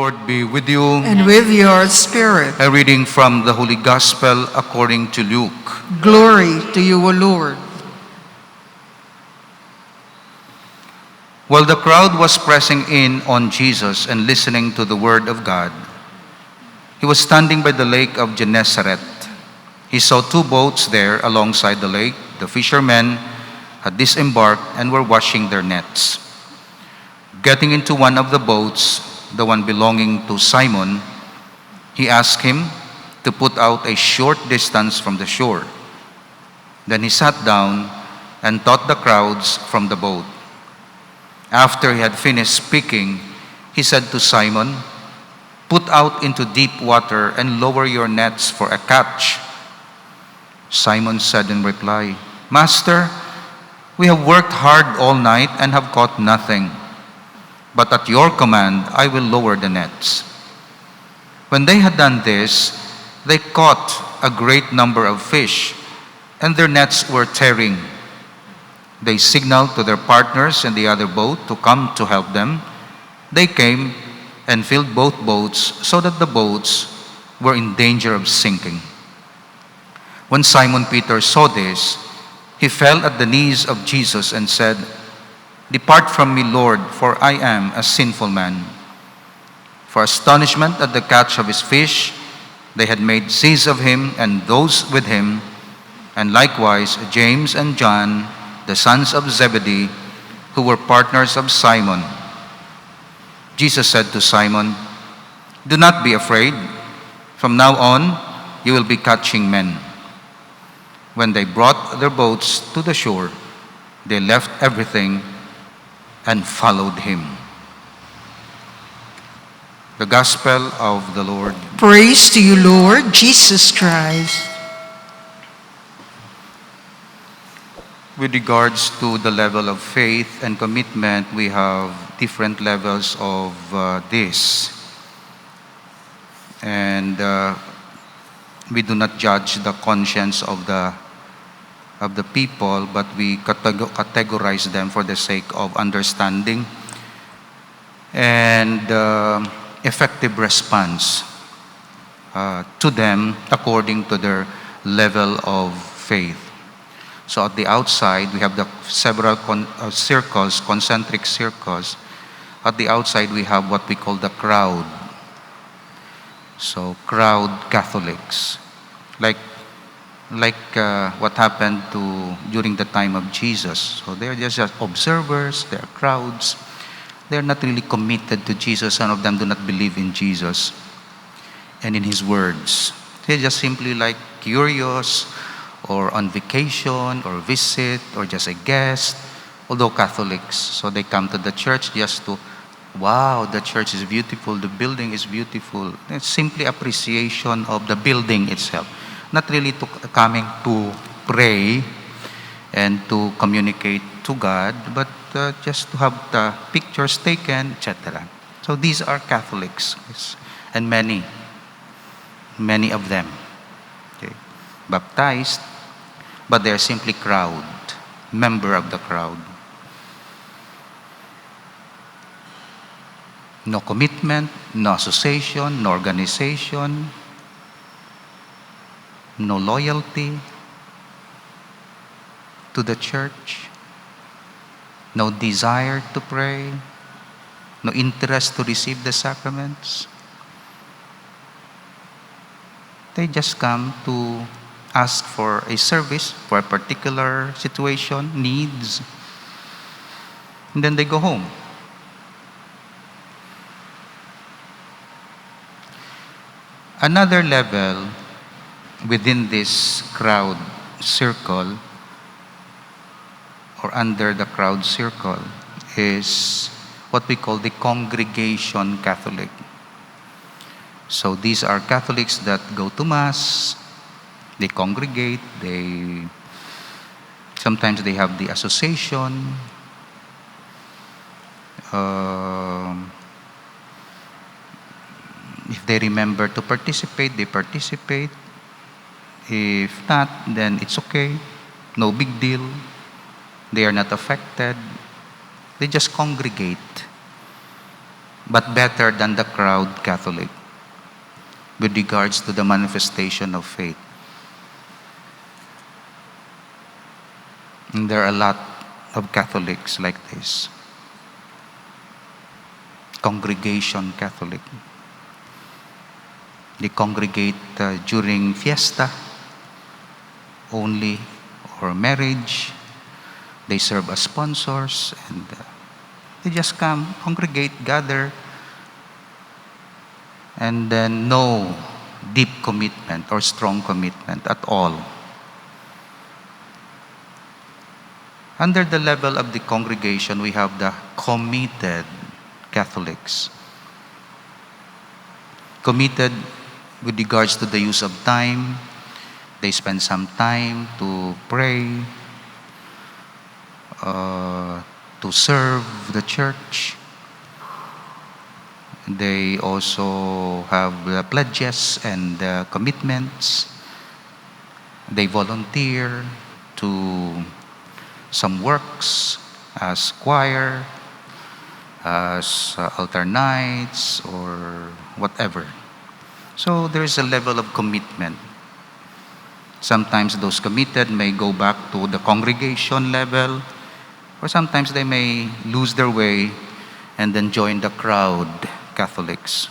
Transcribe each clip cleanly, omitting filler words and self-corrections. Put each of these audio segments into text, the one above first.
Lord be with you. And with your spirit. A reading from the Holy Gospel according to Luke. Glory to you, O Lord. While the crowd was pressing in on Jesus and listening to the word of God, he was standing by the lake of Gennesaret. He saw two boats there alongside the lake. The fishermen had disembarked and were washing their nets. Getting into one of the boats, the one belonging to Simon, he asked him to put out a short distance from the shore. Then he sat down and taught the crowds from the boat. After he had finished speaking, he said to Simon, "Put out into deep water and lower your nets for a catch." Simon said in reply, "Master, we have worked hard all night and have caught nothing. But at your command, I will lower the nets." When they had done this, they caught a great number of fish, and their nets were tearing. They signaled to their partners in the other boat to come to help them. They came and filled both boats so that the boats were in danger of sinking. When Simon Peter saw this, he fell at the knees of Jesus and said, "Depart from me, Lord, for I am a sinful man." For astonishment at the catch of his fish, they had made seize of him and those with him, and likewise James and John, the sons of Zebedee, who were partners of Simon. Jesus said to Simon, "Do not be afraid. From now on, you will be catching men." When they brought their boats to the shore, they left everything and followed him. The Gospel of the Lord. Praise to you, Lord Jesus Christ. With regards to the level of faith and commitment, we have different levels of this. And we do not judge the conscience of the people, but we categorize them for the sake of understanding and effective response to them according to their level of faith. So at the outside, we have the several circles, concentric circles. At the outside, we have what we call the crowd. So crowd Catholics, like what happened during the time of Jesus. So they're just observers, they're crowds. They're not really committed to Jesus. Some of them do not believe in Jesus and in His words. They're just simply like curious, or on vacation, or visit, or just a guest, although Catholics. So they come to the church just to, wow, the church is beautiful, the building is beautiful. It's simply appreciation of the building itself. Not really coming to pray and to communicate to God, but just to have the pictures taken, etc. So these are Catholics, and many of them. Okay. Baptized, but they're simply crowd, member of the crowd. No commitment, no association, no organization, no loyalty to the church, no desire to pray, no interest to receive the sacraments. They just come to ask for a service for a particular situation, needs, and then they go home. Another level within this crowd circle, or under the crowd circle, is what we call the congregation Catholic. So these are Catholics that go to Mass, they congregate, sometimes they have the association. If they remember to participate, they participate. If not, then it's okay. No big deal. They are not affected. They just congregate. but better than the crowd Catholic with regards to the manifestation of faith. And there are a lot of Catholics like this. Congregation Catholic. They congregate during fiesta only, or marriage. They serve as sponsors, and they just come, congregate, gather, and then no deep commitment or strong commitment at all. Under the level of the congregation, we have the committed Catholics. Committed with regards to the use of time. They spend some time to pray, to serve the church. They also have pledges and commitments. They volunteer to some works as choir, as altar nights, or whatever. So there is a level of commitment. Sometimes those committed may go back to the congregation level, or sometimes they may lose their way and then join the crowd Catholics.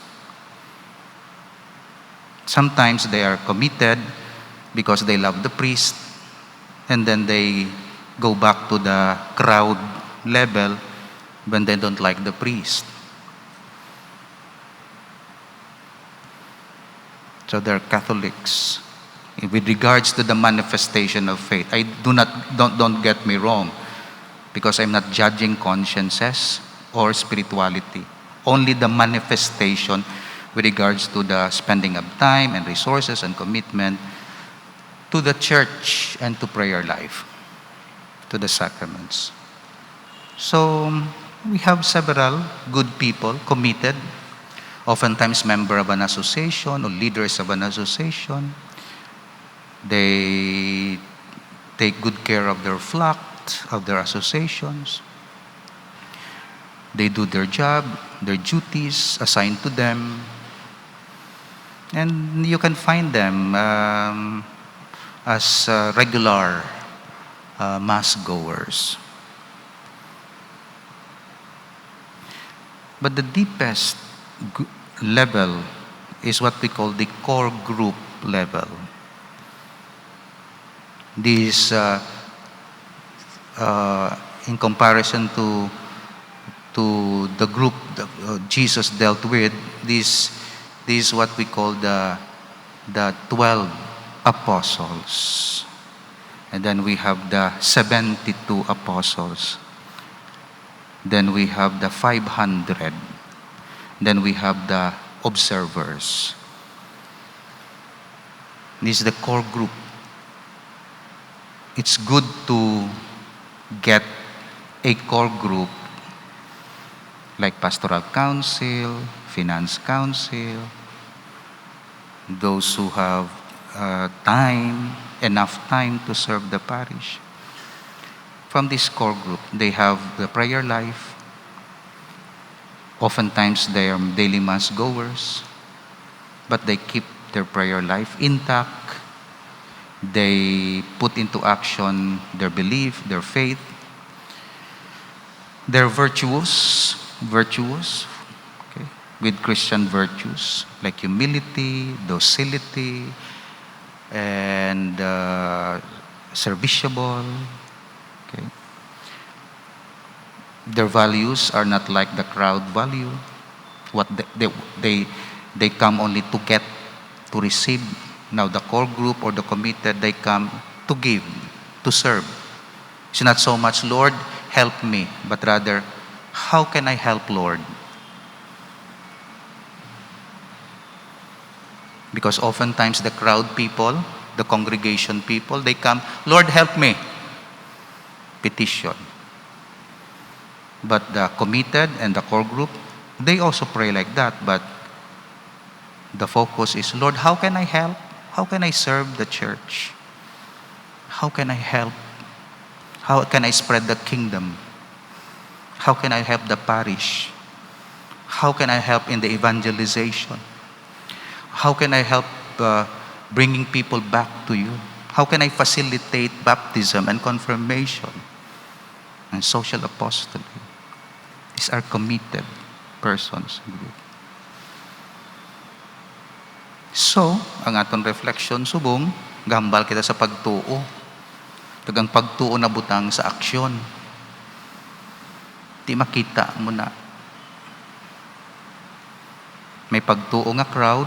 Sometimes they are committed because they love the priest, and then they go back to the crowd level when they don't like the priest. So they're Catholics. With regards to the manifestation of faith, don't get me wrong, because I'm not judging consciences or spirituality. Only the manifestation with regards to the spending of time and resources and commitment to the church and to prayer life, to the sacraments. So we have several good people committed, oftentimes member of an association or leaders of an association. They take good care of their flock, of their associations. They do their job, their duties assigned to them. And you can find them as regular mass goers. But the deepest level is what we call the core group level. This, in comparison to the group that Jesus dealt with, this is what we call the 12 apostles. And then we have the 72 apostles. Then we have the 500. Then we have the observers. This is the core group. It's good to get a core group like pastoral council, finance council, those who have enough time to serve the parish. From this core group, they have the prayer life. Oftentimes they are daily mass goers, but they keep their prayer life intact. They put into action their belief, their faith. They're virtuous, okay, with Christian virtues like humility, docility, and serviceable. Okay. Their values are not like the crowd value. What they come only to get, to receive. Now the core group or the committed, they come to give, to serve. It's not so much, Lord, help me, but rather, how can I help, Lord? Because oftentimes the crowd people, the congregation people, they come, Lord, help me. Petition. But the committed and the core group, they also pray like that, but the focus is, Lord, how can I help? How can I serve the church? How can I help? How can I spread the kingdom? How can I help the parish? How can I help in the evangelization? How can I help bringing people back to you? How can I facilitate baptism and confirmation and social apostolate? These are committed persons. So, ang aton reflection subong, gambal kita sa pagtuo. Tagang pagtuo na butang sa aksyon. Di makita mo na. May pagtuo nga crowd,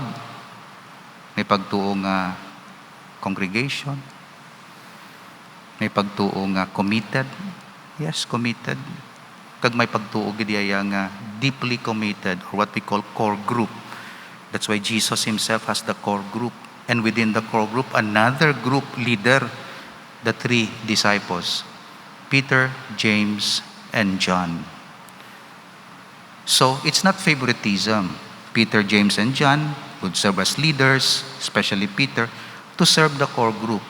may pagtuo nga congregation, may pagtuo nga committed. Yes, committed. Kag may pagtuo gidiyaya nga deeply committed, or what we call core group. That's why Jesus himself has the core group. And within the core group, another group leader, the three disciples, Peter, James, and John. So, it's not favoritism. Peter, James, and John would serve as leaders, especially Peter, to serve the core group,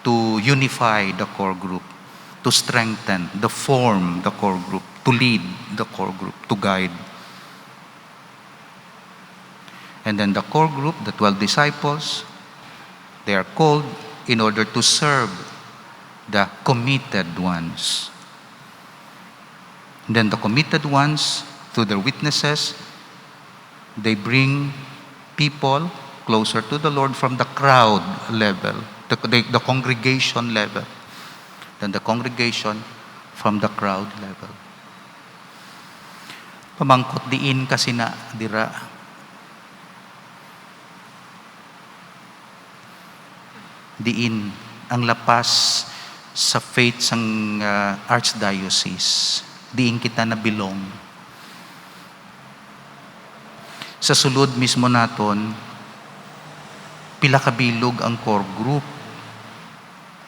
to unify the core group, to strengthen, to form the core group, to lead the core group, to guide. And then the core group, the 12 disciples, they are called in order to serve the committed ones. And then the committed ones, through their witnesses, they bring people closer to the Lord from the crowd level, the congregation level. Then the congregation from the crowd level. Pamangkot diin kasi na dira. Diin ang lapas sa faith sang archdiocese. Diin kita na belong. Sa sulod mismo naton, pila kabilog ang core group.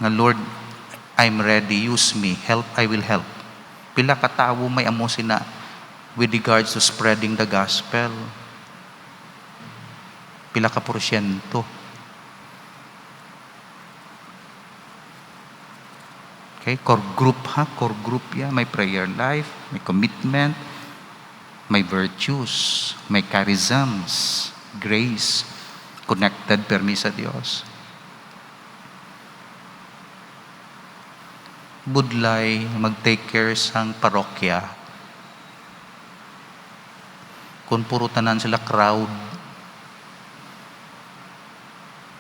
Nga Lord, I'm ready, use me, help, I will help. Pila katawo may amo sina with regards to spreading the gospel. Pila ka porsyento. Okay, core group ha, core group ya. May prayer life, may commitment, may virtues, may charisms, grace, connected permi sa Dios. Budlay mag-take care sang parokya. Kung puro tanan sila crowd,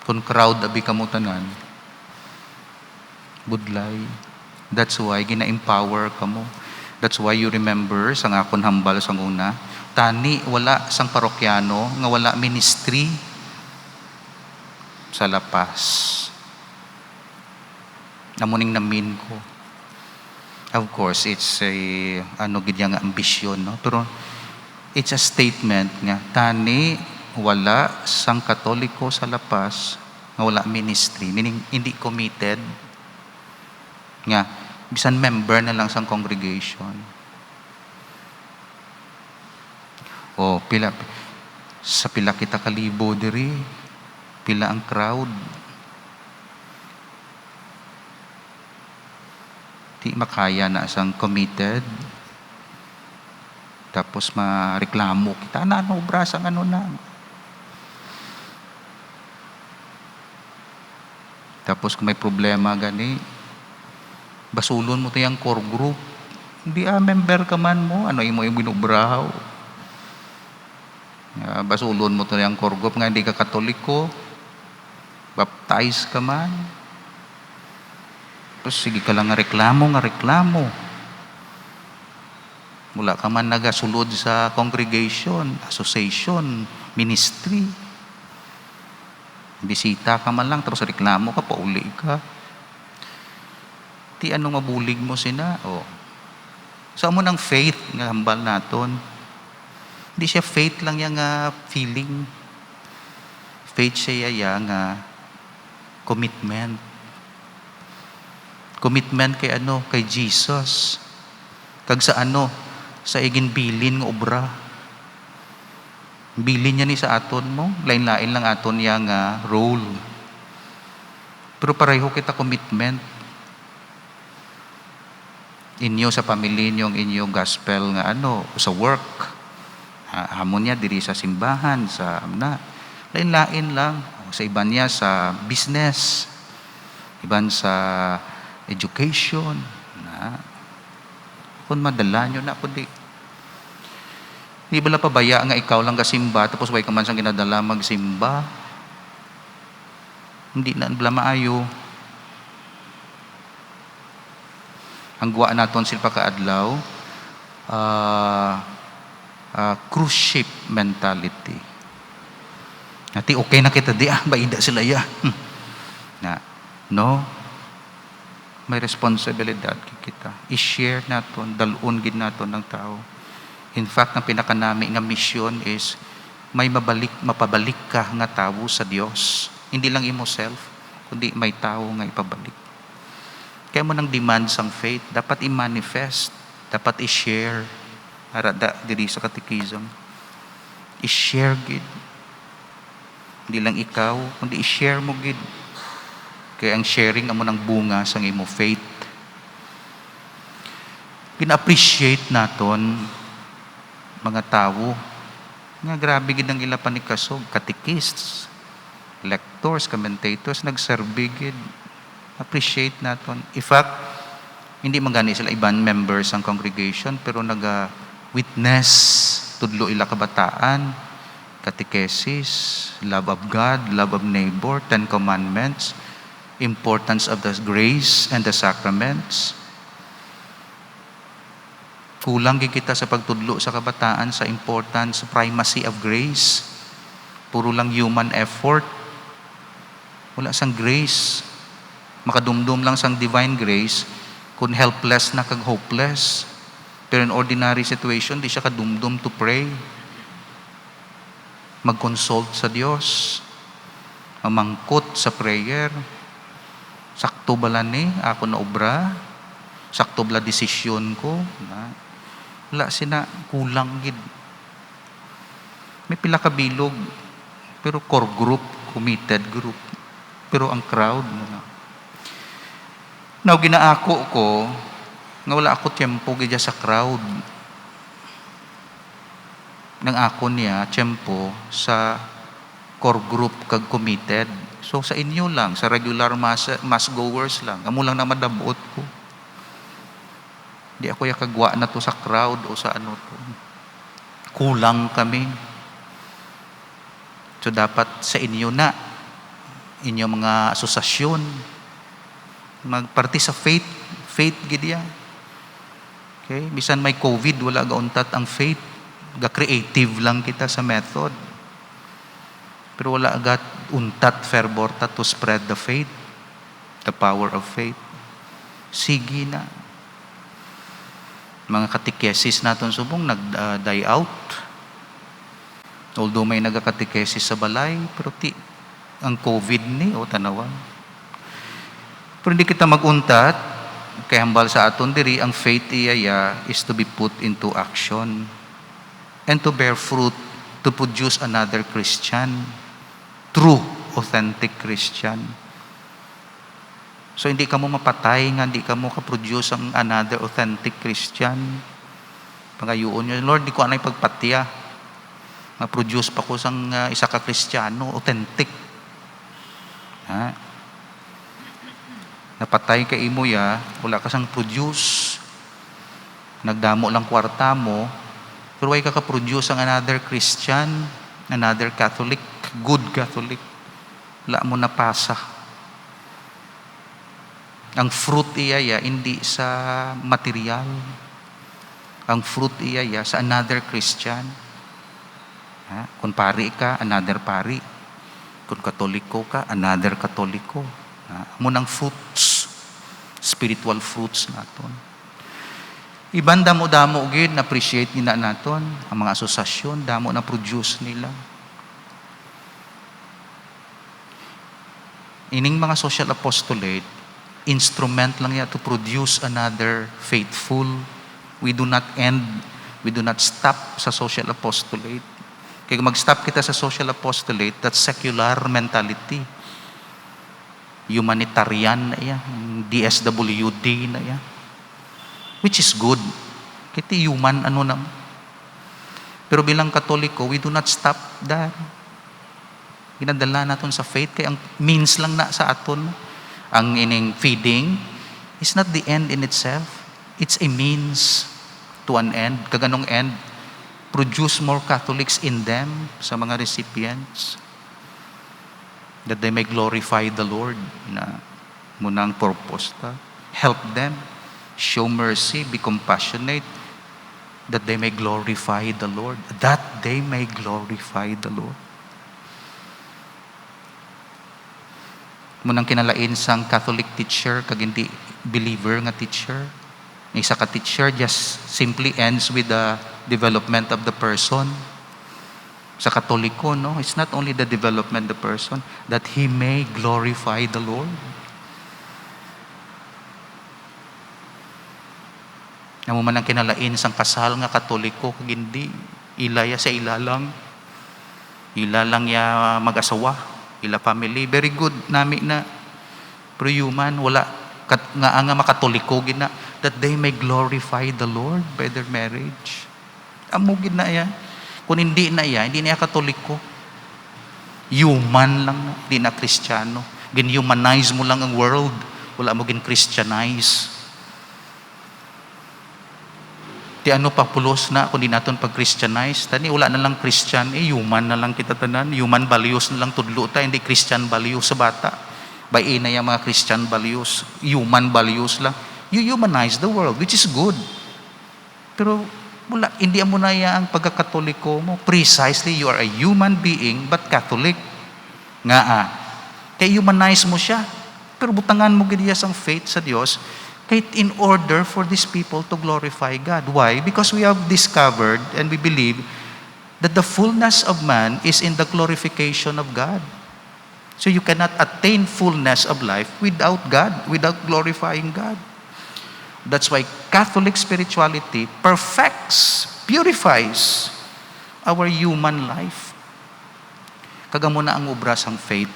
kung crowd abi kamo tanan, budlay. That's why gina-empower kamo. That's why you remember sang akon hambal sang una, tani wala sang parokyano nga wala ministry sa lapas. Namuning namin ko. Of course, it's a gid nga ambisyon, no? Pero it's a statement nga tani wala sang Katoliko sa lapas nga wala ministry, meaning hindi committed nga bisan member na lang sang congregation. O pila sa pila kita kalibo diri, pila ang crowd. Di makaya na sang committed. Tapos mareklamo kita na obra sang na. Tapos kung may problema gani, basulon mo tayang core group. Hindi member ka man mo, imo yung binubrahaw. Basulon mo tayang core group nga hindi ka Katoliko, baptize ka man. Tapos sige ka lang nga reklamo. Mula ka man nagasulod sa congregation, association, ministry. Bisita ka man lang, tapos reklamo ka, pauli ka. Ti anong mabulig mo sina? Sa mo ng faith nga hambal naton. Hindi siya faith lang yang feeling. Faith siya nga commitment. Commitment kay kay Jesus. Kag sa sa igin bilin nga obra. Bilin niya ni sa aton mo, lain-lain lang aton yang role. Pero pareho kita commitment. Inyo sa pamilya inyo, ang inyo gospel nga sa work, Hamon niya diri sa simbahan, sa lain-lain lang. Sa iban niya sa business, iban sa education. Kung madala nyo na, kundi di bala pabaya nga ikaw lang kasimba, tapos way ka man siyang ginadala magsimba. Hindi na bala maayo. Ang guwa naton silpa kaadlaw, cruise ship mentality. Nati okay na kita di baida sila ya. No. May responsibilidad kita. I-share naton, dalun gid naton ng tao. In fact, ang pinakanami nga mission is may mapabalik ka nga tao sa Dios. Hindi lang imo self, kundi may tao nga ipabalik. Kaya mo nang demand sang faith, dapat i-manifest, dapat i-share. Arada diri sa catechism. I-share gid. Hindi lang ikaw, kundi i-share mo gid. Kaya ang sharing amo ng bunga sang imo faith. Gina-appreciate naton mga tao nga grabe gid ang ila panikasog, catechists, lectors, commentators, nagserve gid. Appreciate naton. In fact, hindi man gani sila iban members ang congregation, pero naga-witness tudlo ila kabataan, catechesis, love of God, love of neighbor, 10 commandments, importance of the grace and the sacraments. Kulang kita sa pagtudlo sa kabataan sa importance, primacy of grace. Puro lang human effort. Wala sang grace. Makadumdum lang sang divine grace kung helpless na kag hopeless. Pero in ordinary situation, di siya kadumdum to pray. Mag-consult sa Diyos. Mamangkot sa prayer. Sakto bala ni ako na obra, sakto bala desisyon ko, wala sina, kulang gid. May pila ka bilog, pero core group, committed group, pero ang crowd now ginaako ko nga wala ako tiyempo gid sa crowd. Nang ako niya tiyempo sa core group kag committed. So sa inyo lang, sa regular mass goers lang, amo lang na madabot ko. Di ako yakagwa na to sa crowd o sa ano to. Kulang kami. So dapat sa inyo na, inyong mga asosasyon, magparti sa faith gid ya. Okay, bisan may COVID, wala gauntat ang faith. Ga-creative lang kita sa method. Pero wala agad untat fervor to spread the faith, the power of faith. Sige na. Mga catechesis naton subong nag-die out. Although may nagka-catechesis sa balay, pero ang COVID ni o tanawan. Pero hindi kita maguntat, kay hambal sa aton diri, ang faith iyaya is to be put into action and to bear fruit, to produce another Christian. True, authentic Christian. So hindi ka mo mapatay nga, hindi ka mo ka-produce ang another authentic Christian. Pangayuon nyo, Lord, di ko anay pagpatya. Ma-produce pa ko sang isa ka Kristiyano, authentic. Napatay ka imo ya, wala ka sang produce. Nagdamo lang kwarta mo, pero way ka ka-produce ang another Christian, another Catholic, good Catholic. Wala mo napasa. Ang fruit iyaya hindi sa material. Ang fruit iyaya sa another Christian. Kung pari ka, another pari. Kung katoliko ka, another katoliko. Munang fruits, spiritual fruits naton. Iban damo-damo gid na appreciate nila naton ang mga asosasyon, damo na produce nila. Ining mga social apostolate, instrument lang yan to produce another faithful. We do not stop sa social apostolate. Kaya kung mag-stop kita sa social apostolate, that's secular mentality. Humanitarian na yan, DSWD na yan. Which is good. Kiti human, Pero bilang Katoliko, we do not stop there. Ginadala naton sa faith, kaya ang means lang na sa aton. Ang ining feeding is not the end in itself. It's a means to an end. Kaganong end, produce more Catholics in them, sa mga recipients, that they may glorify the Lord. Na munang purpose ta. Help them, show mercy, be compassionate, that they may glorify the Lord. That they may glorify the Lord. Munang kinalain sang Catholic teacher, kag hindi believer nga teacher. Isa ka teacher just simply ends with the development of the person. Sa Katoliko, no, it's not only the development of the person, that he may glorify the Lord. Amo man ang kinalain sang kasal nga Katoliko, kag hindi ilaya sa ilalang ya mag-asawa, ila family, very good nami na, pero human, wala nga makatoliko gina, that they may glorify the Lord by their marriage. Amo gid na ya. Kung hindi na ya, hindi na ya Katoliko. Human lang na, hindi na Kristiyano. Gin-humanize mo lang ang world, wala mo gin-Christianize. Di ano pa pulos na kung di natin pag-Christianize, tani wala na lang Christian, human na lang kita tanan, human values na lang tudlo ta, hindi Christian values sa bata. By na yung mga Christian values, human values lang. You humanize the world, which is good. Pero wala, hindi mo na ang pagkakatoliko mo. Precisely, you are a human being, but Catholic. Nga kaya humanize mo siya. Pero butangan mo gid ang faith sa Dios, kahit in order for these people to glorify God. Why? Because we have discovered and we believe that the fullness of man is in the glorification of God. So you cannot attain fullness of life without God, without glorifying God. That's why Catholic spirituality perfects, purifies our human life. Kagamo na ang obra sang faith.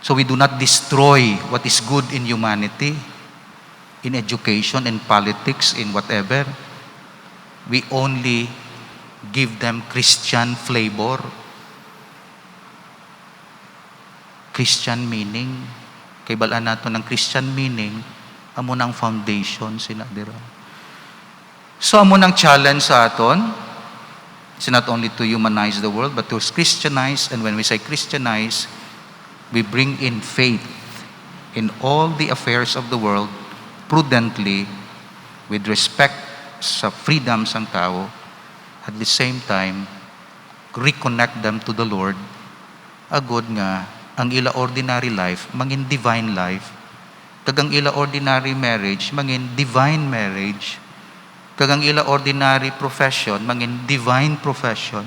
So we do not destroy what is good in humanity, in education, in politics, in whatever. We only give them Christian flavor, Christian meaning. Kay balaan nato ng Christian meaning, amo nang foundation sinadira. So amo nang challenge sa aton, it's not only to humanize the world, but to Christianize. And when we say Christianize, we bring in faith in all the affairs of the world, prudently, with respect sa freedom sang tao, at the same time, reconnect them to the Lord. Agod nga, ang ila ordinary life, mangin divine life, kagang ila ordinary marriage, mangin divine marriage, kagang ila ordinary profession, mangin divine profession,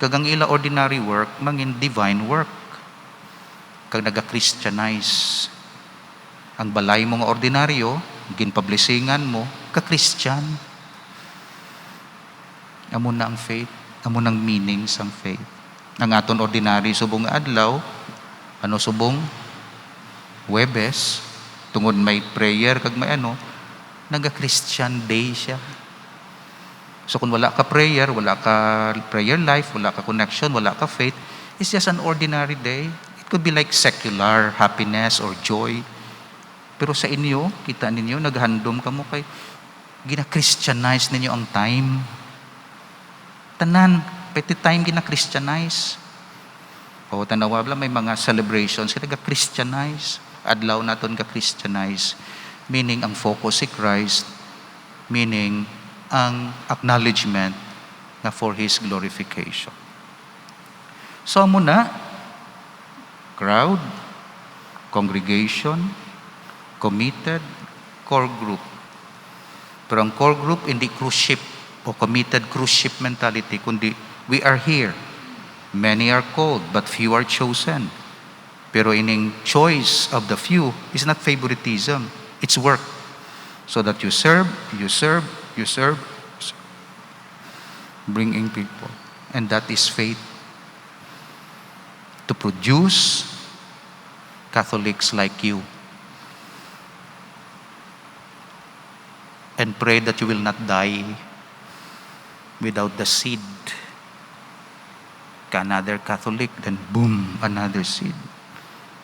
kagang ila ordinary work, mangin divine work. Kag naga-Christianize ang balay mo nga ordinaryo, ginpublisingan mo, ka-Christian. Amo na ang faith, amo nang meaning sang faith. Ang aton ordinary subong adlaw, ano subong Huwebes, tungod may prayer kag may naga-Christian day siya. So kung wala ka prayer, wala ka prayer life, wala ka connection, wala ka faith, it's just an ordinary day. It could be like secular happiness or joy. Pero sa inyo, kita ninyo, naghandom ka mo kay gina-Christianize ninyo ang time. Tanan, pati time gina-Christianize. O tanawa bala, may mga celebrations, kaya ga-Christianize. Adlaw naton ga-Christianize. Meaning, ang focus si Christ. Meaning, ang acknowledgement na for His glorification. So, muna, crowd, congregation, committed, core group. Pero ang core group, hindi cruise ship o committed cruise ship mentality, kundi we are here. Many are called, but few are chosen. Pero ining choice of the few is not favoritism. It's work. So that you serve, bringing people. And that is faith. To produce Catholics like you. And pray that you will not die without the seed. Another Catholic, then boom, another seed.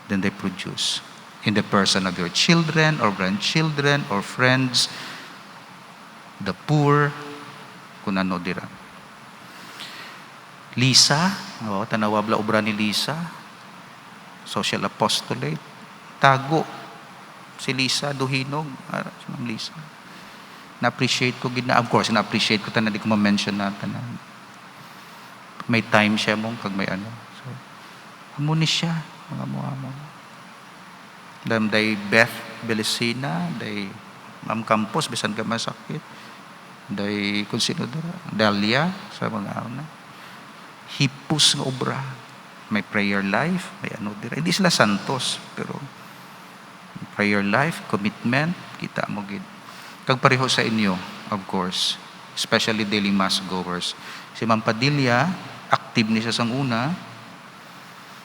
Then they produce. In the person of your children or grandchildren or friends, the poor, kung ano dira. Lisa, tanawabla obra ni Lisa, social apostolate, tago. Si Lisa, duhinog, si Ma'am Lisa. Na-appreciate ko, of course, na-appreciate ko tanan, di ko ma-mention na tanan. May time siya mong kag may ano. So, amuni siya, mga mo. Dam day Beth Belicina, day Ma'am Campos, bisan ka masakit. Day, kung sino dara, Dalia, sa mga ano. Hipus nga obra. May prayer life, may ano dira. Hindi sila santos, pero prayer life, commitment, kita mo gid. Kag pareho sa inyo, of course, especially daily mass goers. Si Ma'am Padilla, active ni siya sang una,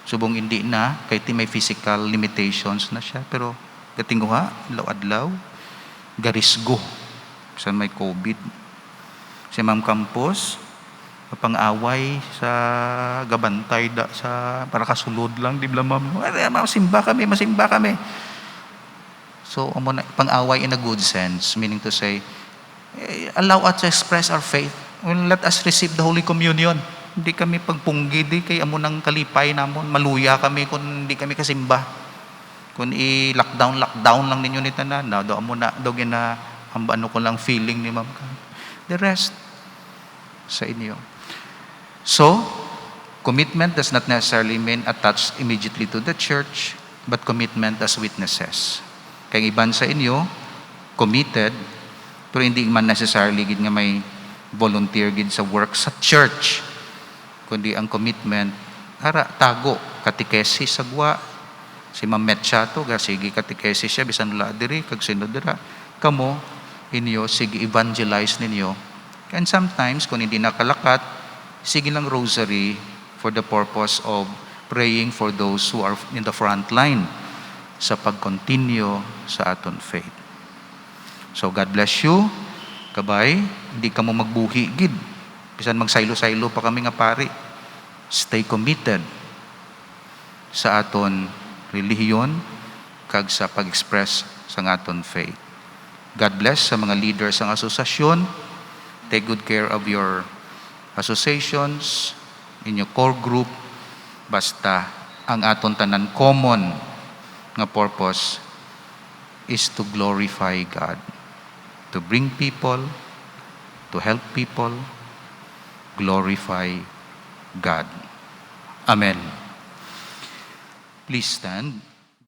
subong hindi na, kahit may physical limitations na siya, pero katinguha, adlaw-adlaw, garisgo, sa may COVID. Si Ma'am Campos, pang-away sa gabantay sa para kasulod lang, di ba ma'am? Masimba kami. So, pang-away in a good sense, meaning to say, allow us to express our faith. Well, let us receive the Holy Communion. Hindi kami pagpunggi, di kay amo nang kalipay namon. Maluya kami kung hindi kami kasimba. Kung i-lockdown lang ninyo ni tanan, do amo na, do gina, ano ko lang feeling ni ma'am. The rest, sa inyo. So, commitment does not necessarily mean attached immediately to the church, but commitment as witnesses. Kaya iban sa inyo, committed, pero hindi man necessarily gid nga may volunteer gid sa work sa church. Kundi ang commitment, tago, katikesis sagwa. Si Ma'am Metchato, sige katikesis siya, bisan wala diri, kag sino dira. Kamo, inyo, sige evangelize ninyo. And sometimes, kung hindi nakalakat, sige lang rosary for the purpose of praying for those who are in the front line sa pag-continue sa aton faith. So God bless you. Kabay, hindi ka mo magbuhi gid. Bisan magsaylo-saylo pa kami nga pari. Stay committed sa aton relihiyon kag sa pag-express sa aton faith. God bless sa mga leaders ng asosasyon. Take good care of your associations, in your core group. Basta ang aton tanan common nga purpose is to glorify God, to bring people, to help people, glorify God. Amen. Please stand.